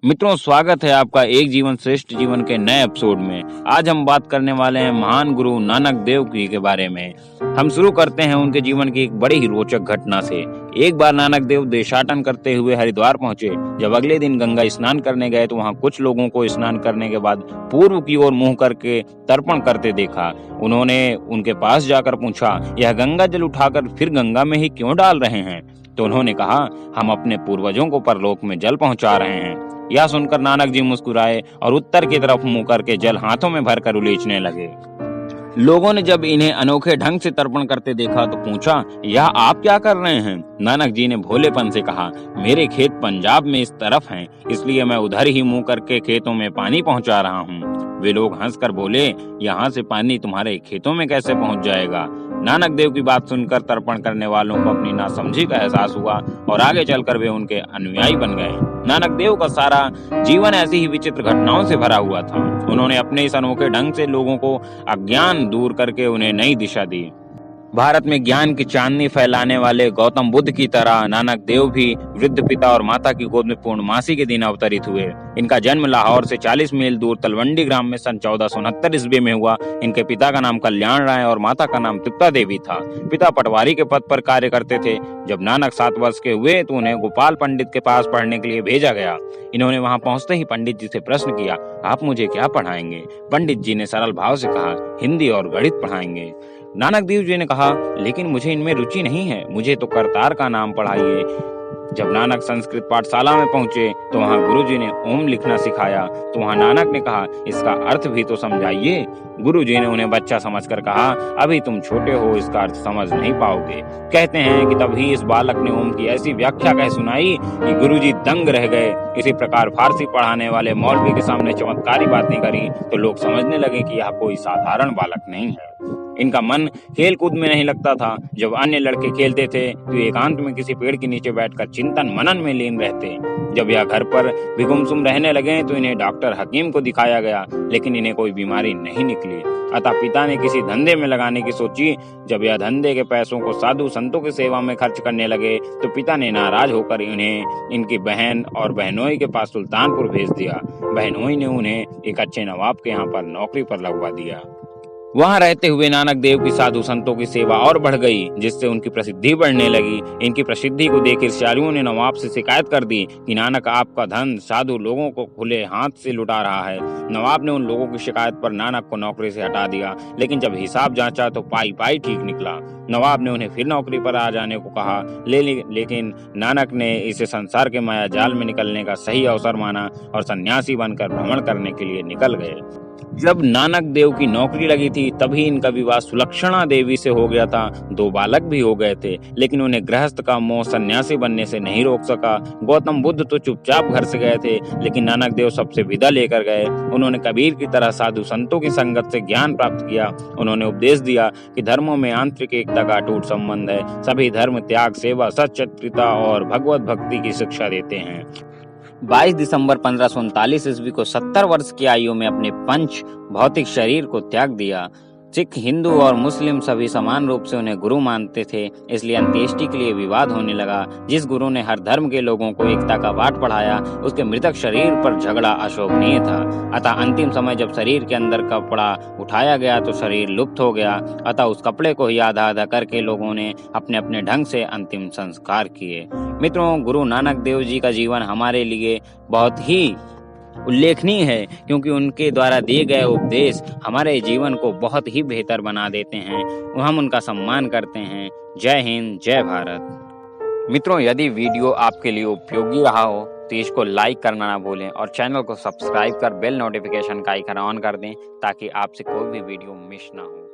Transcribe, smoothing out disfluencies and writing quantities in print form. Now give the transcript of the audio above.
मित्रों, स्वागत है आपका एक जीवन श्रेष्ठ जीवन के नए एपिसोड में। आज हम बात करने वाले हैं महान गुरु नानक देव जी के बारे में। हम शुरू करते हैं उनके जीवन की एक बड़ी ही रोचक घटना से। एक बार नानक देव देशाटन करते हुए हरिद्वार पहुंचे। जब अगले दिन गंगा स्नान करने गए तो वहां कुछ लोगों को स्नान करने के बाद पूर्व की ओर मुंह करके तर्पण करते देखा। उन्होंने उनके पास जाकर पूछा, यह गंगा जल उठाकर फिर गंगा में ही क्यों डाल रहे हैं? तो उन्होंने कहा, हम अपने पूर्वजों को परलोक में जल पहुंचा रहे हैं। यह सुनकर नानक जी मुस्कुराए और उत्तर की तरफ मुंह करके जल हाथों में भरकर उलीचने लगे। लोगों ने जब इन्हें अनोखे ढंग से तर्पण करते देखा तो पूछा, यह आप क्या कर रहे हैं? नानक जी ने भोलेपन से कहा, मेरे खेत पंजाब में इस तरफ हैं, इसलिए मैं उधर ही मुंह करके खेतों में पानी पहुंचा रहा हूं। वे लोग हंसकर बोले, यहाँ से पानी तुम्हारे खेतों में कैसे पहुंच जाएगा? नानक देव की बात सुनकर तर्पण करने वालों को अपनी नासमझी का एहसास हुआ और आगे चलकर वे उनके अनुयायी बन गए। नानक देव का सारा जीवन ऐसी ही विचित्र घटनाओं से भरा हुआ था। उन्होंने अपने इस अनोखे ढंग से लोगों को अज्ञान दूर करके उन्हें नई दिशा दी। भारत में ज्ञान की चांदनी फैलाने वाले गौतम बुद्ध की तरह नानक देव भी वृद्ध पिता और माता की गोद में पूर्णमासी के दिन अवतरित हुए। इनका जन्म लाहौर से 40 मील दूर तलवंडी ग्राम में सन 1469 ईस्वी में हुआ। इनके पिता का नाम कल्याण राय और माता का नाम तृप्ता देवी था। पिता पटवारी के पद पर कार्य करते थे। जब नानक 7 वर्ष के हुए तो उन्हें गोपाल पंडित के पास पढ़ने के लिए भेजा गया। इन्होंने वहां पहुंचते ही पंडित जी से प्रश्न किया, आप मुझे क्या पढ़ाएंगे? पंडित जी ने सरल भाव से कहा, हिंदी और गणित पढ़ाएंगे। नानक देव जी ने कहा, लेकिन मुझे इनमें रुचि नहीं है, मुझे तो करतार का नाम पढ़ाइए। जब नानक संस्कृत पाठशाला में पहुंचे तो वहां गुरुजी ने ओम लिखना सिखाया। तो वहां नानक ने कहा, इसका अर्थ भी तो समझाइए। गुरुजी ने उन्हें बच्चा समझकर कहा, अभी तुम छोटे हो, इसका अर्थ समझ नहीं पाओगे। कहते हैं कि तभी इस बालक ने ओम की ऐसी व्याख्या कह सुनाई कि गुरुजी दंग रह गए। इसी प्रकार फारसी पढ़ाने वाले मौलवी के सामने चमत्कारी बातें करी तो लोग समझने लगे कि यह कोई साधारण बालक नहीं है। इनका मन खेल कूद में नहीं लगता था। जब अन्य लड़के खेलते थे तो एकांत में किसी पेड़ के नीचे बैठकर चिंतन मनन में लीन रहते। जब यह घर पर भी गुमसुम रहने लगे तो इन्हें डॉक्टर हकीम को दिखाया गया, लेकिन इन्हें कोई बीमारी नहीं निकली। अतः पिता ने किसी धंधे में लगाने की सोची। जब यह धंधे के पैसों को साधु संतों की सेवा में खर्च करने लगे तो पिता ने नाराज होकर इन्हें इनकी बहन और बहनोई के पास सुल्तानपुर भेज दिया। बहनोई ने उन्हें एक अच्छे नवाब के यहाँ पर नौकरी पर लगवा दिया। वहां रहते हुए नानक देव की साधु संतों की सेवा और बढ़ गई, जिससे उनकी प्रसिद्धि बढ़ने लगी। इनकी प्रसिद्धि को देख ईर्ष्यालुओं ने नवाब से शिकायत कर दी कि नानक आपका धन साधु लोगों को खुले हाथ से लुटा रहा है। नवाब ने उन लोगों की शिकायत पर नानक को नौकरी से हटा दिया, लेकिन जब हिसाब जांचा तो पाई पाई ठीक निकला। नवाब ने उन्हें फिर नौकरी पर आ जाने को कहा, लेकिन नानक ने इसे संसार के माया जाल में निकलने का सही अवसर माना और सन्यासी बनकर भ्रमण करने के लिए निकल गए। जब नानक देव की नौकरी लगी थी तभी इनका विवाह सुलक्षणा देवी से हो गया था। 2 बालक भी हो गए थे, लेकिन उन्हें गृहस्थ का मोह सन्यासी बनने से नहीं रोक सका। गौतम बुद्ध तो चुपचाप घर से गए थे, लेकिन नानक देव सबसे विदा लेकर गए। उन्होंने कबीर की तरह साधु संतों की संगत से ज्ञान प्राप्त किया। उन्होंने उपदेश दिया कि धर्मों में आंतरिक एकता का अटूट संबंध है। सभी धर्म त्याग, सेवा, सच्चरित्रता और भगवत भक्ति की शिक्षा देते हैं। 22 दिसंबर 1539 ईस्वी को 70 वर्ष की आयु में अपने पंच भौतिक शरीर को त्याग दिया। सिख, हिंदू और मुस्लिम सभी समान रूप से उन्हें गुरु मानते थे, इसलिए अंत्येष्टि के लिए विवाद होने लगा। जिस गुरु ने हर धर्म के लोगों को एकता का पाठ पढ़ाया, उसके मृतक शरीर पर झगड़ा अशोभनीय था। अतः अंतिम समय जब शरीर के अंदर कपड़ा उठाया गया तो शरीर लुप्त हो गया। अतः उस कपड़े को ही आधा आधा करके लोगों ने अपने अपने ढंग से अंतिम संस्कार किए। मित्रों, गुरु नानक देव जी का जीवन हमारे लिए बहुत ही उल्लेखनीय है, क्योंकि उनके द्वारा दिए गए उपदेश हमारे जीवन को बहुत ही बेहतर बना देते हैं। हम उनका सम्मान करते हैं। जय हिंद, जय भारत। मित्रों, यदि वीडियो आपके लिए उपयोगी रहा हो तो इसको लाइक करना ना भूलें और चैनल को सब्सक्राइब कर बेल नोटिफिकेशन का आइकन ऑन कर दें, ताकि आपसे कोई भी वीडियो मिस ना हो।